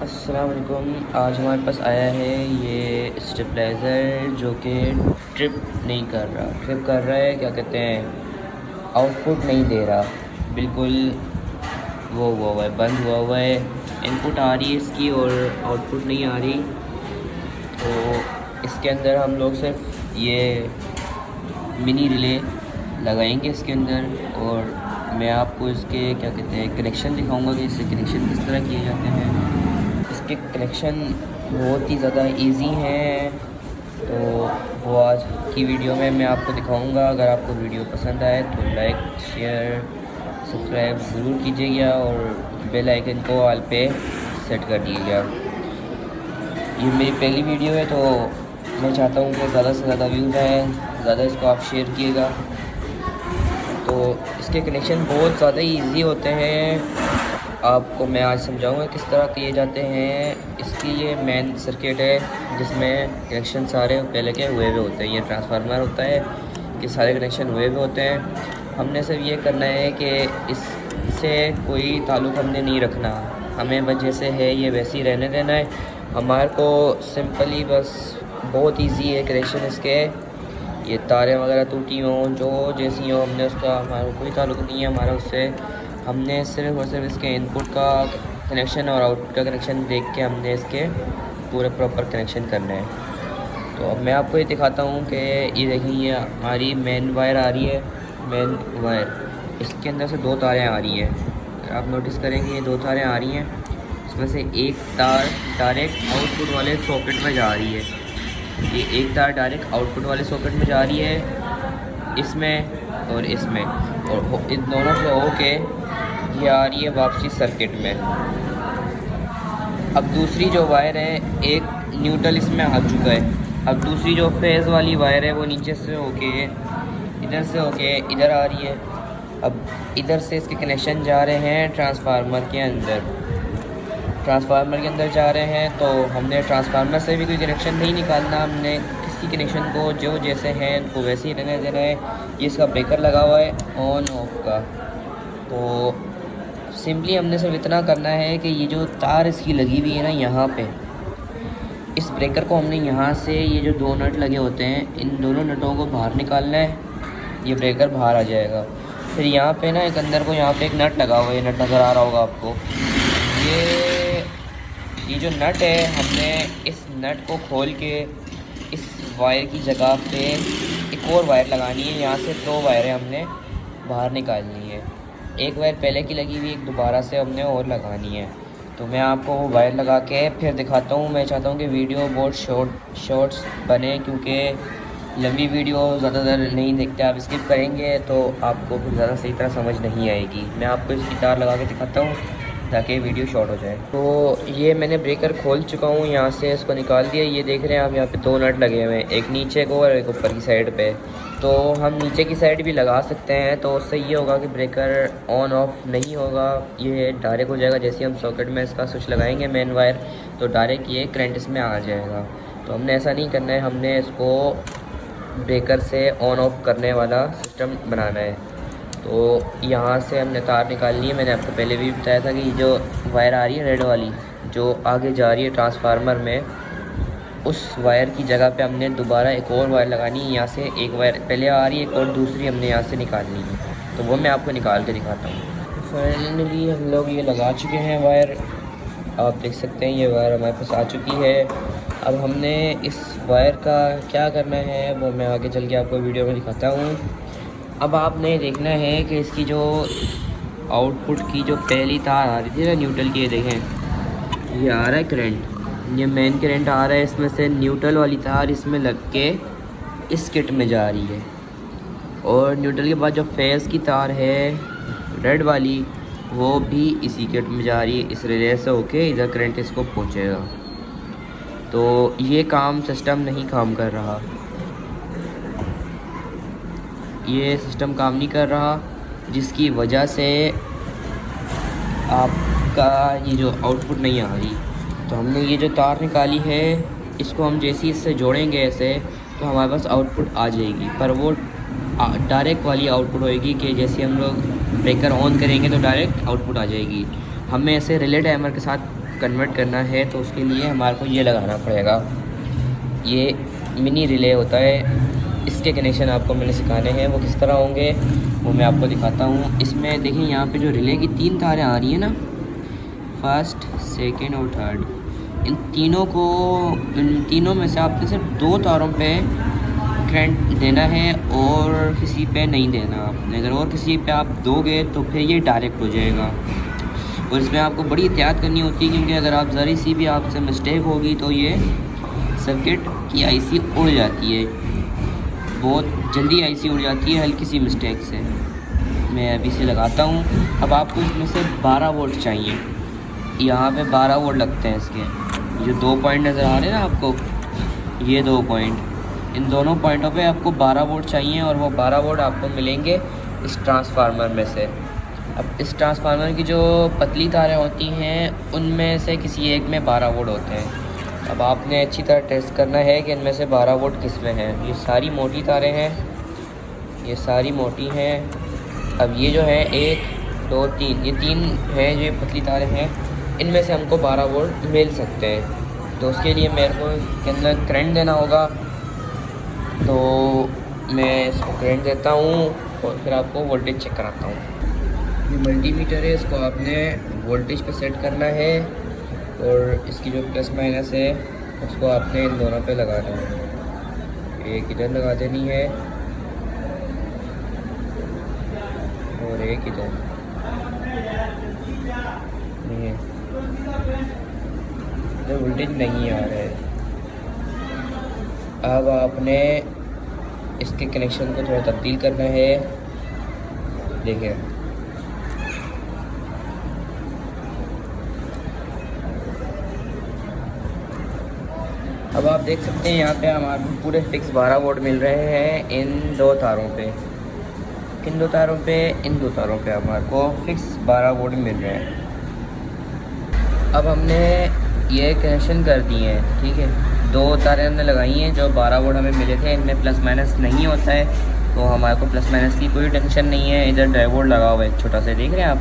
अस्सलाम वालेकुम। आज हमारे पास आया है ये स्टेबलाइज़र जो कि ट्रिप नहीं कर रहा। ट्रिप कर रहा है, क्या कहते हैं, आउटपुट नहीं दे रहा बिल्कुल। वो हुआ हुआ है, बंद हुआ हुआ है। इनपुट आ रही है इसकी और आउटपुट नहीं आ रही। तो इसके अंदर हम लोग सिर्फ ये मिनी रिले लगाएंगे इसके अंदर, और मैं आपको इसके क्या कहते हैं कनेक्शन दिखाऊंगा कि इससे कनेक्शन किस तरह किए जाते हैं। इसके कनेक्शन बहुत ही ज़्यादा इजी हैं, तो वो आज की वीडियो में मैं आपको दिखाऊंगा। अगर आपको वीडियो पसंद आए तो लाइक शेयर सब्सक्राइब ज़रूर कीजिएगा और बेल आइकन को ऑल पे सेट कर दीजिएगा। ये मेरी पहली वीडियो है तो मैं चाहता हूँ कि ज़्यादा से ज़्यादा व्यूज़ आएँ, ज़्यादा इसको आप शेयर किएगा। तो इसके कनेक्शन बहुत ज़्यादा ईजी होते हैं। आपको मैं आज समझाऊंगा किस तरह किए जाते हैं। इसकी ये मेन सर्किट है जिसमें कनेक्शन सारे पहले के हुए हुए होते हैं। ये ट्रांसफार्मर होता है कि सारे कनेक्शन हुए हुए होते हैं। हमने सिर्फ ये करना है कि इससे कोई ताल्लुक़ हमने नहीं रखना, हमें बस जैसे है ये वैसे ही रहने देना है। हमारे को सिंपली बस बहुत ईजी है कनेक्शन इसके। ये तारें वगैरह टूटी हों जो जैसी हों, हमने उसका हमारा कोई ताल्लुक़ नहीं है हमारा उससे। हमने सिर्फ और सिर्फ इसके इनपुट का कनेक्शन और आउटपुट का कनेक्शन देख के हमने इसके पूरे प्रॉपर कनेक्शन करने हैं। तो अब मैं आपको ये दिखाता हूँ कि ये देखिए, ये हमारी मेन वायर आ रही है। मेन वायर, इसके अंदर से दो तारें आ रही हैं। आप नोटिस करेंगे ये दो तारें आ रही हैं, इसमें से एक तार डायरेक्ट आउटपुट वाले सॉकेट में जा रही है। ये एक तार डायरेक्ट आउटपुट वाले सॉकेट में जा रही है, इसमें और इसमें, और इन दोनों से होके ये आ रही है वापसी सर्किट में। अब दूसरी जो वायर है, एक न्यूट्रल इसमें आ चुका है। अब दूसरी जो फेज़ वाली वायर है वो नीचे से होके इधर से होके इधर आ रही है। अब इधर से इसके कनेक्शन जा रहे हैं ट्रांसफार्मर के अंदर। ट्रांसफार्मर के अंदर जा रहे हैं तो हमने ट्रांसफार्मर से भी कोई कनेक्शन नहीं निकालना। हमने किसी कनेक्शन को जो जैसे हैं उनको वैसे ही रहने देना है। ये इसका ब्रेकर लगा हुआ है ऑन ऑफ का। तो सिंपली हमने सिर्फ इतना करना है कि ये जो तार इसकी लगी हुई है ना यहाँ पे, इस ब्रेकर को हमने यहाँ से, ये जो दो नट लगे होते हैं इन दोनों नटों को बाहर निकालना है। ये ब्रेकर बाहर आ जाएगा। फिर यहाँ पे ना एक अंदर को यहाँ पे एक नट लगा हुआ है, ये नट नज़र आ रहा होगा आपको। ये जो नट है, हमने इस नट को खोल के इस वायर की जगह पे एक और वायर लगानी है। यहाँ से दो वायरें हमने बाहर निकालनी है। एक वायर पहले की लगी हुई, एक दोबारा से हमने और लगानी है। तो मैं आपको वो वायर लगा के फिर दिखाता हूँ। मैं चाहता हूँ कि वीडियो बहुत शॉर्ट्स बने, क्योंकि लंबी वीडियो ज़्यादातर नहीं देखते, आप स्किप करेंगे तो आपको फिर ज़्यादा सही तरह समझ नहीं आएगी। मैं आपको इसकी तार लगा के दिखाता हूँ ताकि वीडियो शॉर्ट हो जाए। तो ये मैंने ब्रेकर खोल चुका हूँ, यहाँ से इसको निकाल दिया। ये देख रहे हैं आप, यहाँ पे दो नट लगे हुए हैं, एक नीचे को और एक ऊपर की साइड पे। तो हम नीचे की साइड भी लगा सकते हैं, तो उससे ये होगा कि ब्रेकर ऑन ऑफ नहीं होगा, ये डायरेक्ट हो जाएगा। जैसे हम सॉकेट में इसका स्विच लगाएंगे मेन वायर, तो डायरेक्ट ये करंट इसमें आ जाएगा। तो हमने ऐसा नहीं करना है, हमने इसको ब्रेकर से ऑन ऑफ करने वाला सिस्टम बनाना है। तो यहाँ से हमने तार निकालनी है। मैंने आपको पहले भी बताया था कि जो वायर आ रही है रेड वाली, जो आगे जा रही है ट्रांसफार्मर में, उस वायर की जगह पे हमने दोबारा एक और वायर लगानी है। यहाँ से एक वायर पहले आ रही है, एक और दूसरी हमने यहाँ से निकालनी है। तो वो मैं आपको निकाल के दिखाता हूँ। फाइनली हम लोग ये लगा चुके हैं वायर, आप देख सकते हैं ये वायर हमारे पास आ चुकी है। अब हमने इस वायर का क्या करना है वो मैं आगे चल के आपको वीडियो में दिखाता हूँ। अब आपने देखना है कि इसकी जो आउटपुट की जो पहली तार आ रही थी ना न्यूट्रल की, ये देखें ये आ रहा है करंट, ये मेन करंट आ रहा है। इसमें से न्यूट्रल वाली तार इसमें लग के इस किट में जा रही है, और न्यूट्रल के बाद जो फेज़ की तार है रेड वाली, वो भी इसी किट में जा रही है। इस रिले से होके इधर करंट इसको पहुँचेगा। तो ये काम सिस्टम नहीं काम कर रहा, ये सिस्टम काम नहीं कर रहा, जिसकी वजह से आपका ये जो आउटपुट नहीं आ रही। तो हमने ये जो तार निकाली है, इसको हम जैसे ही इससे जोड़ेंगे ऐसे, तो हमारे पास आउटपुट आ जाएगी। पर वो डायरेक्ट वाली आउटपुट होएगी कि जैसे हम लोग ब्रेकर ऑन करेंगे तो डायरेक्ट आउटपुट आ जाएगी। हमें ऐसे रिले टाइमर के साथ कन्वर्ट करना है तो उसके लिए हमारे को ये लगाना पड़ेगा। ये मिनी रिले होता है, इसके कनेक्शन आपको मैंने सिखाने हैं। वो किस तरह होंगे वो मैं आपको दिखाता हूँ। इसमें देखिए यहाँ पे जो रिले की 3 तारें आ रही हैं ना, फर्स्ट, सेकंड और थर्ड, इन तीनों में से आपने सिर्फ 2 तारों पे करंट देना है और किसी पे नहीं देना आपने। अगर और किसी पे आप दोगे तो फिर ये डायरेक्ट हो जाएगा। और इसमें आपको बड़ी एहतियात करनी होती है, क्योंकि अगर आप ज़रा सी भी आपसे मिस्टेक होगी तो ये सर्किट की आईसी उड़ जाती है, बहुत जल्दी आईसी उड़ जाती है हल्की सी मिस्टेक से। मैं अभी से लगाता हूँ। अब आपको इसमें से 12 वोल्ट चाहिए। यहाँ पे 12 वोल्ट लगते हैं इसके। जो 2 पॉइंट नज़र आ रहे हैं ना आपको, ये 2 पॉइंट, इन दोनों पॉइंटों पे आपको 12 वोल्ट चाहिए और वो 12 वोल्ट आपको मिलेंगे इस ट्रांसफार्मर में से। अब इस ट्रांसफार्मर की जो पतली तारें होती हैं उनमें से किसी एक में 12 वोल्ट होते हैं। अब आपने अच्छी तरह टेस्ट करना है कि इनमें से 12 वोल्ट किस में हैं। ये सारी मोटी तारें हैं, ये सारी मोटी हैं। अब ये जो है 1 2 3, ये 3 हैं जो ये पतली तारें हैं, इनमें से हमको 12 वोल्ट मिल सकते हैं। तो उसके लिए मेरे को इसके अंदर करंट देना होगा। तो मैं इसको करंट देता हूँ और फिर आपको वोल्टेज चेक कराता हूँ। ये मल्टीमीटर है, इसको आपने वोल्टेज पे सेट करना है और इसकी जो प्लस माइनस है उसको आपने इन दोनों पे लगाना है। एक इधर लगा देनी है और एक इधर। इधर वोल्टेज नहीं आ रहा है। अब आपने इसके कनेक्शन को थोड़ा तब्दील करना है। देखिए अब आप देख सकते हैं यहाँ पे हमारे पूरे फिक्स 12 वोल्ट मिल रहे हैं इन 2 तारों पे। इन 2 तारों पे हमारे को फिक्स 12 वोल्ट मिल रहे हैं। अब हमने ये कनेक्शन कर दिए हैं, ठीक है। 2 तारें हमने लगाई हैं जो 12 वोल्ट हमें मिले थे। इनमें प्लस माइनस नहीं होता है, तो हमारे को प्लस माइनस की कोई टेंशन नहीं है। इधर डायोड लगा हुआ है एक छोटा सा, देख रहे हैं आप,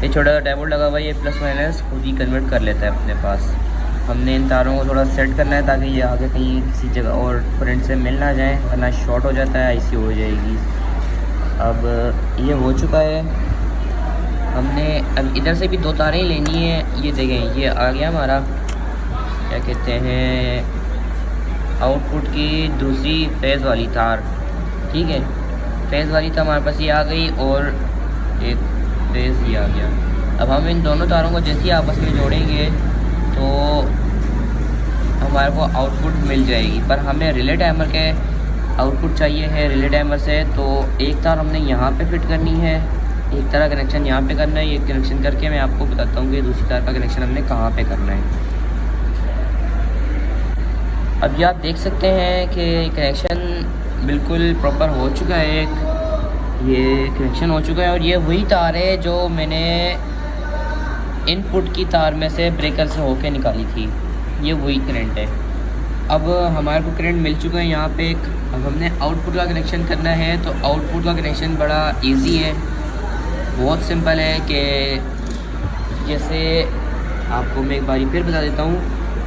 ये छोटा सा डायोड लगा हुआ है। ये प्लस माइनस खुद ही कन्वर्ट कर लेता है अपने पास। हमने इन तारों को थोड़ा सेट करना है ताकि ये आगे कहीं किसी जगह और करंट से मिल ना जाए, वरना शॉर्ट हो जाता है, आईसी हो जाएगी। अब ये हो चुका है। हमने अब इधर से भी 2 तारें ही लेनी है। ये देखें, ये आ गया हमारा क्या कहते हैं, आउटपुट की दूसरी फेज़ वाली तार, ठीक है। फेज़ वाली तार हमारे पास ये आ गई और एक फेज़ ये आ गया। अब हम इन दोनों तारों को जैसे ही आपस में जोड़ेंगे तो हमारे को आउटपुट मिल जाएगी। पर हमें रिले टाइमर के आउटपुट चाहिए है रिले टाइमर से, तो एक तार हमने यहाँ पे फिट करनी है, एक तार कनेक्शन यहाँ पे करना है। ये कनेक्शन करके मैं आपको बताता हूँ कि दूसरी तार का कनेक्शन हमने कहाँ पे करना है। अब ये आप देख सकते हैं कि कनेक्शन बिल्कुल प्रॉपर हो चुका है। ये कनेक्शन हो चुका है और ये वही तार है जो मैंने इनपुट की तार में से ब्रेकर से होके निकाली थी। ये वही करंट है। अब हमारे को करंट मिल चुका है यहाँ पे एक। अब हमने आउटपुट का कनेक्शन करना है, तो आउटपुट का कनेक्शन बड़ा इजी है, बहुत सिंपल है। कि जैसे आपको मैं एक बारी फिर बता देता हूँ,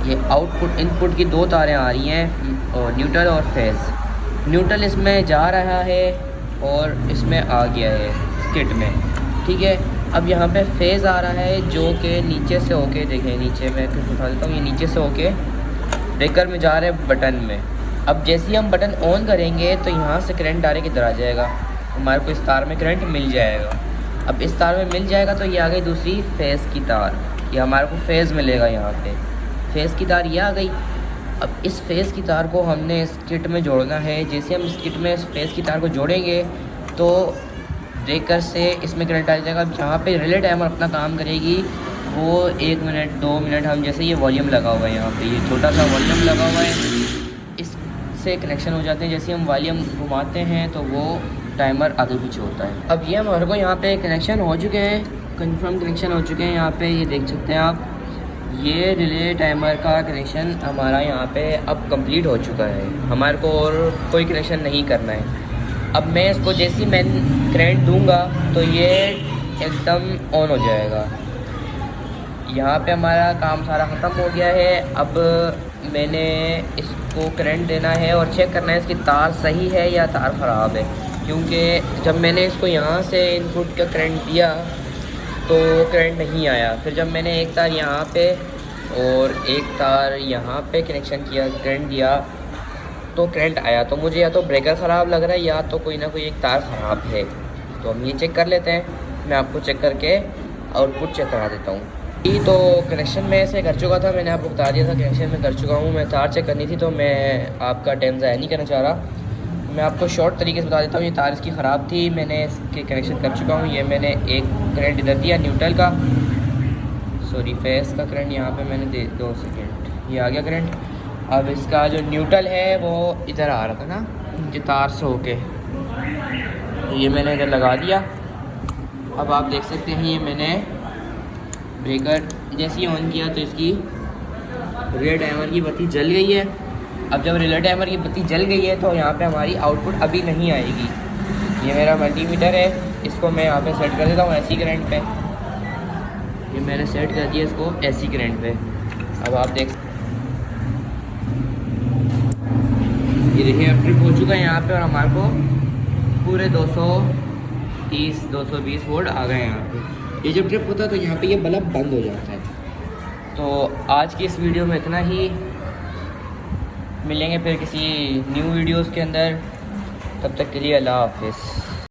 ये आउटपुट इनपुट की 2 तारें आ रही हैं और न्यूट्रल और फेज़। न्यूट्रल इसमें जा रहा है और इसमें आ गया है किट में, ठीक है। अब यहाँ पे फेज़ आ रहा है जो कि नीचे से होके, देखें नीचे मैं कुछ उठा देता हूँ, ये नीचे से होके ब्रेकर में जा रहे हैं बटन में। अब जैसे ही हम बटन ऑन करेंगे तो यहाँ से करंट डायरेक्ट इधर आ जाएगा, हमारे को इस तार में करंट मिल जाएगा। अब इस तार में मिल जाएगा तो ये आ गई दूसरी फेज़ की तार, ये हमारे को फेज़ मिलेगा। यहाँ पे फेज़ की तार ये आ गई। अब इस फेज़ की तार को हमने इस किट में जोड़ना है। जैसे हम इस किट में इस फेज़ की तार को जोड़ेंगे तो ब्रेकर से इसमें करंट आ जाएगा। जहाँ पे रिले टाइमर अपना काम करेगी वो 1 मिनट 2 मिनट, हम जैसे ये वॉल्यूम लगा हुआ है, यहाँ पे ये छोटा सा वॉल्यूम लगा हुआ है, इससे कनेक्शन हो जाते हैं। जैसे हम वॉल्यूम घुमाते हैं तो वो टाइमर आगे पीछे होता है। अब ये हमारे को यहाँ पे कनेक्शन हो चुके हैं, कंफर्म कनेक्शन हो चुके हैं। यहाँ पे ये देख सकते हैं आप, ये रिले टाइमर का कनेक्शन हमारा यहाँ पे अब कंप्लीट हो चुका है। हमारे को और कोई कनेक्शन नहीं करना है। अब मैं इसको जैसे ही मैं करंट दूंगा तो ये एकदम ऑन हो जाएगा। यहाँ पे हमारा काम सारा ख़त्म हो गया है। अब मैंने इसको करंट देना है और चेक करना है इसकी तार सही है या तार ख़राब है, क्योंकि जब मैंने इसको यहाँ से इनपुट का करंट दिया तो करंट नहीं आया। फिर जब मैंने एक तार यहाँ पे और एक तार यहाँ पे कनेक्शन किया, करंट दिया, तो करंट आया। तो मुझे या तो ब्रेकर ख़राब लग रहा है या तो कोई ना कोई एक तार ख़राब है। तो हम ये चेक कर लेते हैं। मैं आपको चेक करके आउटपुट चेक करा देता हूँ। ये तो कनेक्शन में से कर चुका था, मैंने आपको बता दिया था कनेक्शन में कर चुका हूँ। मैं तार चेक करनी थी तो मैं आपका टाइम ज़ाया नहीं करना चाह रहा। मैं आपको शॉर्ट तरीके से बता देता हूँ। ये तार इसकी ख़राब थी, मैंने इसके कनेक्शन कर चुका हूँ। ये मैंने एक करंट इधर दिया न्यूट्रल का, सॉरी फेस का करंट यहाँ पे मैंने दे 2 सेकेंड, ये आ गया करंट। अब इसका जो न्यूट्रल है वो इधर आ रहा था ना, ये तार से होके, ये मैंने इधर लगा दिया। अब आप देख सकते हैं ये मैंने ब्रेकर जैसे ही ऑन किया तो इसकी रिले टाइमर की बत्ती जल गई है। अब जब रिले टाइमर की बत्ती जल गई है तो यहाँ पे हमारी आउटपुट अभी नहीं आएगी। ये मेरा मल्टीमीटर है, इसको मैं यहाँ पे सेट कर देता हूँ एसी करंट पे। ये मैंने सेट कर दिया इसको एसी करंट पे। अब आप देख, ये देखिए अब ट्रिप हो चुका है यहाँ पे और हमारे को पूरे 230 220 वोल्ट आ गए यहाँ पे। ये जब ट्रिप होता है तो यहाँ पे ये बल्ब बंद हो जाता है। तो आज की इस वीडियो में इतना ही, मिलेंगे फिर किसी न्यू वीडियोस के अंदर। तब तक के लिए अल्लाह हाफिज़।